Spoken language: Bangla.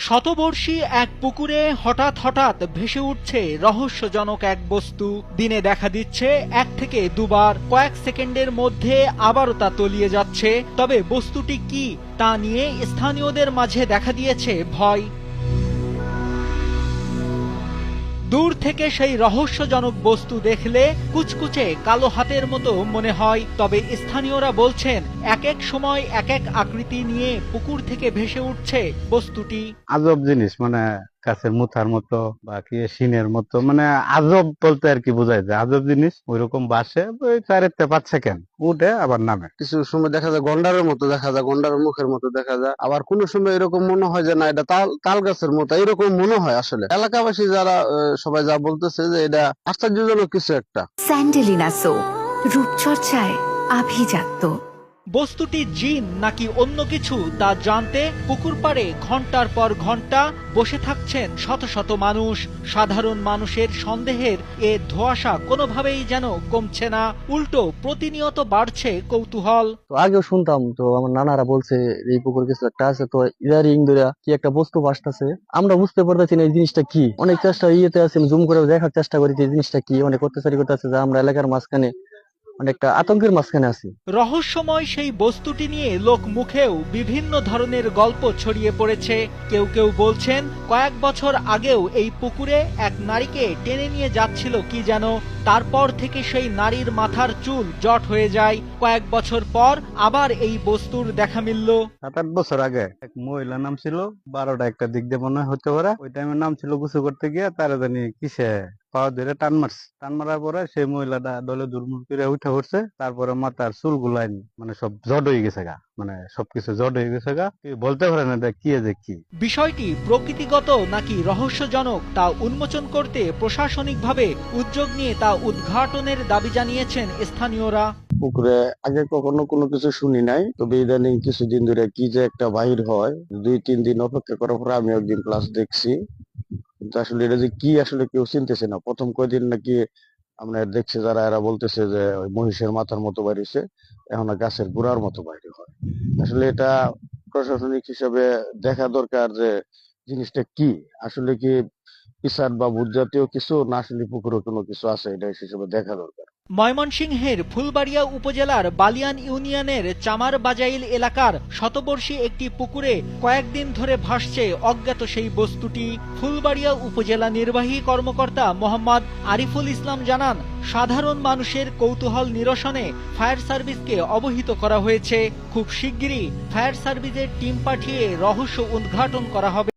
শতবর্ষী এক পুকুরে হঠাৎ হঠাৎ ভেসে উঠছে রহস্যজনক এক বস্তু। দিনে দেখা দিচ্ছে 1 থেকে 2 বার, কয়েক সেকেন্ডের মধ্যে আবারও তা তলিয়ে যাচ্ছে। তবে বস্তুটি কি তা নিয়ে স্থানীয়দের মাঝে দেখা দিয়েছে ভয়। দূর থেকে সেই রহস্যজনক বস্তু দেখলে কুচকুচে কালো হাতের মতো মনে হয়। তবে স্থানীয়রা বলছেন এক এক সময় এক এক আকৃতি নিয়ে পুকুর থেকে ভেসে উঠছে বস্তুটি। আজব জিনিস, মানে গাছের মুথার মতো বা কি শিনের মতো, মানে আজব বলতে আর কি বোঝায় যায়। আজব জিনিস ওইরকম বাসে ওই 4-5 সেকেন্ড উঠে আবার নামে। কিছু সময় দেখা যায় গন্ডারের মতো দেখা যায়, গন্ডারের মুখের মতো দেখা যায়, আবার কোন সময় এরকম মনে হয় যে না এটা তাল গাছের মতো, এরকম মনে হয়। আসলে এলাকাবাসী যারা সবাই যা বলতেছে যে এটা আশ্চর্যজনক কিছু একটা। স্যান্ডেলিনা সো, রূপচর্চায় আভিজাত্য। বস্তুটি জিন নাকি অন্য কিছু তা জানতে পুকুর পাড়ে ঘন্টার পর ঘন্টা বসে থাকছেন শত শত মানুষ। সাধারণ মানুষের সন্দেহের এ ধোঁয়াশা কোনোভাবেই যেন কমছে না, উল্টো প্রতিনিয়ত বাড়ছে কৌতূহল। তো আগেও শুনতাম, তো আমার নানারা বলছে এই পুকুর কিছু একটা আছে, তো ইদারিং ধরে কি একটা বস্তু ভাসতেছে, আমরা বুঝতে পারতেছি না এই জিনিসটা কি। অনেক চেষ্টা ইয়েতে আছে, জুম করে দেখার চেষ্টা করি যে এই জিনিসটা কি। অনেক অত্যাচারী করতেছে যে আমরা এলাকার মাঝখানে অনেকটা আতঙ্কের মাঝখানে আছি। রহস্যময় সেই বস্তুটি নিয়ে লোক মুখেও বিভিন্ন ধরনের গল্প ছড়িয়ে পড়েছে। কেউ কেউ বলছেন কয়েক বছর আগেও এই পুকুরে এক নারীকে টেনে নিয়ে যাচ্ছিল কি যেন, তারপর থেকে সেই নারীর মাথার চুল জট হয়ে যায়। কয়েক বছর পর আবার এই বস্তুর দেখা মিলল। 7-8 বছর আগে এক মহিলা নাম ছিল 12টা একটা দিক দিয়ে মনে হতে পারে। ওই টাইমে নাম ছিল গোসল করতে গিয়ে তারা জানি কিসে পাওয়া ধরে টান মারছে। টান মারার পরে সেই মহিলাটা দলে দুর্মুল করে উঠে পড়ছে। তারপরে মাথার চুল গুলাই মানে সব জট হয়ে গেছে গা, মানে সবকিছু জট হয়ে গেছে গা। বলতে পারে না কি যে কি। বিষয়টি প্রকৃতিগত নাকি রহস্যজনক তা উন্মোচন করতে প্রশাসনিকভাবে উদ্যোগ নিয়ে তা উদ্ঘাটনের দাবি জানিয়েছেন স্থানীয়রা। পুকুরে আগে কখনো কোনো কিছু শুনি নাই, তবে ইদানিং কিছুদিন ধরে কি যে একটা বাহির হয়, 2-3 দিন অপেক্ষা করার পরে আমি একদিন প্লাস দেখছি। কিন্তু আসলে এটা যে কি আসলে কেউ চিনতেছে না। প্রথম কয়দিন নাকি আমরা দেখছি যারা, এরা বলতেছে যে ওই মহিষের মাথার মতো বাইরেছে, এখন গাছের গোড়ার মতো বাইরে হয়। আসলে এটা প্রশাসনিক হিসাবে দেখা দরকার যে জিনিসটা কি, আসলে কি পিসাদ বা ভূত জাতীয় কিছু না, আসলে পুকুরে কোনো কিছু আছে, এটা হিসেবে দেখা দরকার। ময়মনসিংহের ফুলবাড়িয়া উপজেলার বালিয়ান ইউনিয়নের চামার বাজাইল এলাকার শতবর্ষী একটি পুকুরে কয়েকদিন ধরে ভাসছে অজ্ঞাত সেই বস্তুটি। ফুলবাড়িয়া উপজেলা নির্বাহী কর্মকর্তা মোহাম্মদ আরিফুল ইসলাম জানান, সাধারণ মানুষের কৌতূহল নিরসনে ফায়ার সার্ভিসকে অবহিত করা হয়েছে। খুব শিগগিরই ফায়ার সার্ভিসের টিম পাঠিয়ে রহস্য উদ্ঘাটন করা হবে।